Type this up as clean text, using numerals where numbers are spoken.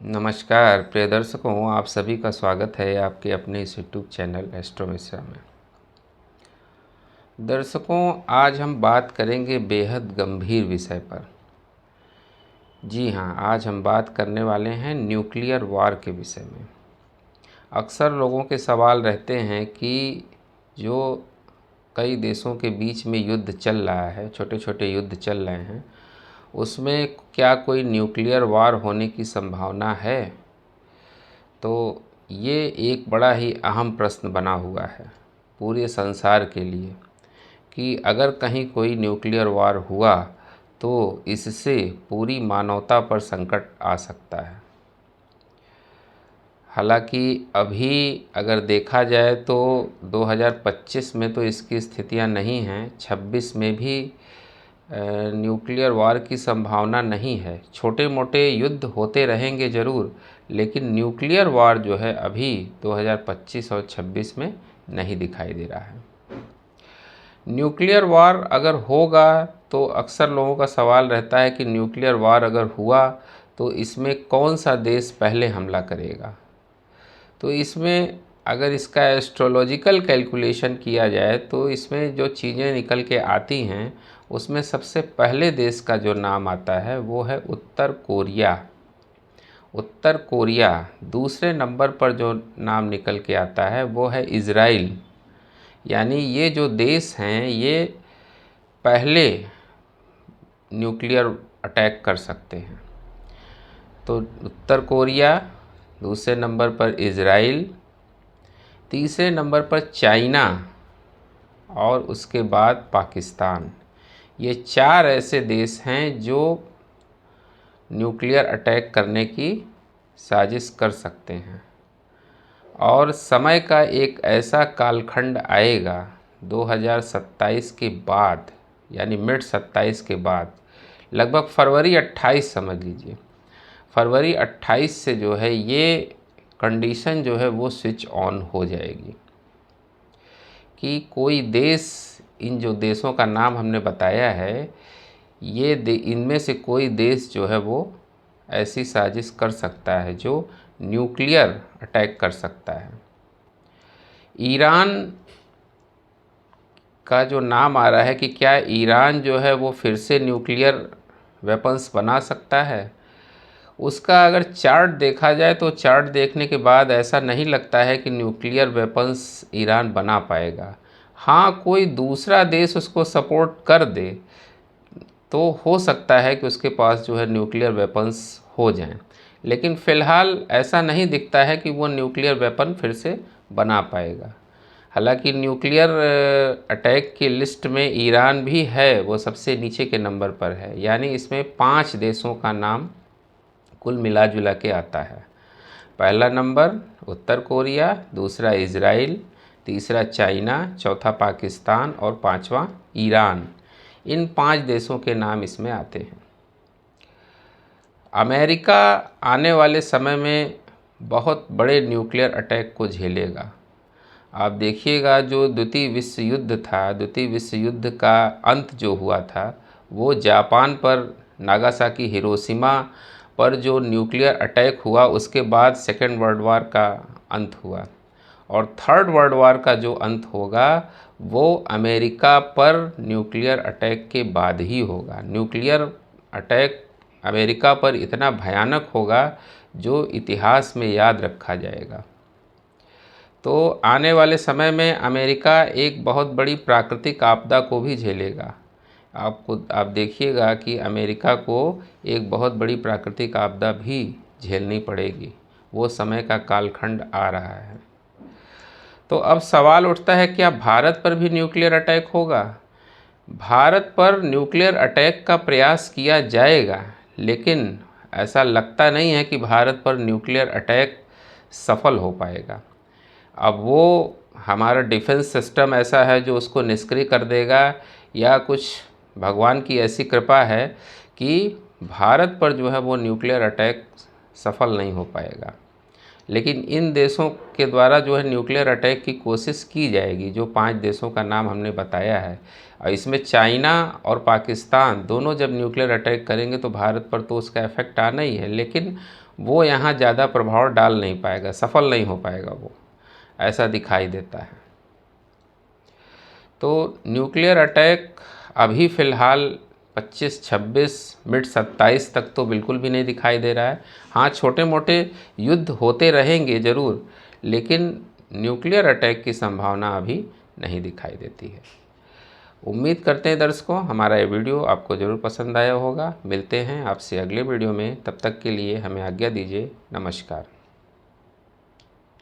नमस्कार प्रिय दर्शकों, आप सभी का स्वागत है आपके अपने इस यूट्यूब चैनल एस्ट्रो मिश्रा में। दर्शकों, आज हम बात करेंगे बेहद गंभीर विषय पर। जी हाँ, आज हम बात करने वाले हैं न्यूक्लियर वॉर के विषय में। अक्सर लोगों के सवाल रहते हैं कि जो कई देशों के बीच में युद्ध चल रहा है, छोटे छोटे युद्ध चल रहे हैं, उसमें क्या कोई न्यूक्लियर वॉर होने की संभावना है? तो ये एक बड़ा ही अहम प्रश्न बना हुआ है पूरे संसार के लिए कि अगर कहीं कोई न्यूक्लियर वार हुआ तो इससे पूरी मानवता पर संकट आ सकता है। हालांकि अभी अगर देखा जाए तो 2025 में तो इसकी स्थितियां नहीं हैं, 26 में भी न्यूक्लियर वार की संभावना नहीं है। छोटे मोटे युद्ध होते रहेंगे ज़रूर, लेकिन न्यूक्लियर वार जो है अभी 2025 और 26 में नहीं दिखाई दे रहा है। न्यूक्लियर वार अगर होगा तो अक्सर लोगों का सवाल रहता है कि न्यूक्लियर वार अगर हुआ तो इसमें कौन सा देश पहले हमला करेगा। तो इसमें अगर इसका एस्ट्रोलॉजिकल कैलकुलेशन किया जाए तो इसमें जो चीज़ें निकल के आती हैं उसमें सबसे पहले देश का जो नाम आता है वो है उत्तर कोरिया। उत्तर कोरिया। दूसरे नंबर पर जो नाम निकल के आता है वो है इज़राइल। यानी ये जो देश हैं ये पहले न्यूक्लियर अटैक कर सकते हैं। तो उत्तर कोरिया, दूसरे नंबर पर इज़राइल, तीसरे नंबर पर चाइना और उसके बाद पाकिस्तान। ये चार ऐसे देश हैं जो न्यूक्लियर अटैक करने की साजिश कर सकते हैं। और समय का एक ऐसा कालखंड आएगा 2027 के बाद, यानी मिड 27 के बाद, लगभग फरवरी 28 समझ लीजिए, फरवरी 28 से जो है ये कंडीशन जो है वो स्विच ऑन हो जाएगी कि कोई देश, इन जो देशों का नाम हमने बताया है, ये इनमें से कोई देश जो है वो ऐसी साजिश कर सकता है जो न्यूक्लियर अटैक कर सकता है। ईरान का जो नाम आ रहा है कि क्या ईरान जो है वो फिर से न्यूक्लियर वेपन्स बना सकता है। उसका अगर चार्ट देखा जाए तो चार्ट देखने के बाद ऐसा नहीं लगता है कि न्यूक्लियर वेपन्स ईरान बना पाएगा। हाँ, कोई दूसरा देश उसको सपोर्ट कर दे तो हो सकता है कि उसके पास जो है न्यूक्लियर वेपन्स हो जाएं, लेकिन फ़िलहाल ऐसा नहीं दिखता है कि वो न्यूक्लियर वेपन फिर से बना पाएगा। हालांकि न्यूक्लियर अटैक की लिस्ट में ईरान भी है, वो सबसे नीचे के नंबर पर है। यानी इसमें 5 देशों का नाम कुल मिला जुला के आता है। पहला नंबर उत्तर कोरिया, दूसरा इज़राइल, तीसरा चाइना, चौथा पाकिस्तान और पांचवा ईरान। इन 5 देशों के नाम इसमें आते हैं। अमेरिका आने वाले समय में बहुत बड़े न्यूक्लियर अटैक को झेलेगा। आप देखिएगा, जो द्वितीय विश्व युद्ध था, द्वितीय विश्व युद्ध का अंत जो हुआ था वो जापान पर, नागासाकी, हिरोशिमा पर जो न्यूक्लियर अटैक हुआ उसके बाद सेकेंड वर्ल्ड वार का अंत हुआ। और थर्ड वर्ल्ड वार का जो अंत होगा वो अमेरिका पर न्यूक्लियर अटैक के बाद ही होगा। न्यूक्लियर अटैक अमेरिका पर इतना भयानक होगा जो इतिहास में याद रखा जाएगा। तो आने वाले समय में अमेरिका एक बहुत बड़ी प्राकृतिक आपदा को भी झेलेगा। आप देखिएगा कि अमेरिका को एक बहुत बड़ी प्राकृतिक आपदा भी झेलनी पड़ेगी। वो समय का कालखंड आ रहा है। तो अब सवाल उठता है, क्या भारत पर भी न्यूक्लियर अटैक होगा? भारत पर न्यूक्लियर अटैक का प्रयास किया जाएगा, लेकिन ऐसा लगता नहीं है कि भारत पर न्यूक्लियर अटैक सफल हो पाएगा। अब वो हमारा डिफेंस सिस्टम ऐसा है जो उसको निष्क्रिय कर देगा, या कुछ भगवान की ऐसी कृपा है कि भारत पर जो है वो न्यूक्लियर अटैक सफल नहीं हो पाएगा। लेकिन इन देशों के द्वारा जो है न्यूक्लियर अटैक की कोशिश की जाएगी, जो 5 देशों का नाम हमने बताया है। और इसमें चाइना और पाकिस्तान दोनों जब न्यूक्लियर अटैक करेंगे तो भारत पर तो उसका इफेक्ट आना ही है, लेकिन वो यहाँ ज़्यादा प्रभाव डाल नहीं पाएगा, सफल नहीं हो पाएगा, वो ऐसा दिखाई देता है। तो न्यूक्लियर अटैक अभी फ़िलहाल 25, 26, मिड 27 तक तो बिल्कुल भी नहीं दिखाई दे रहा है। हाँ, छोटे मोटे युद्ध होते रहेंगे ज़रूर, लेकिन न्यूक्लियर अटैक की संभावना अभी नहीं दिखाई देती है। उम्मीद करते हैं दर्शकों हमारा ये वीडियो आपको ज़रूर पसंद आया होगा। मिलते हैं आपसे अगले वीडियो में, तब तक के लिए हमें आज्ञा दीजिए। नमस्कार।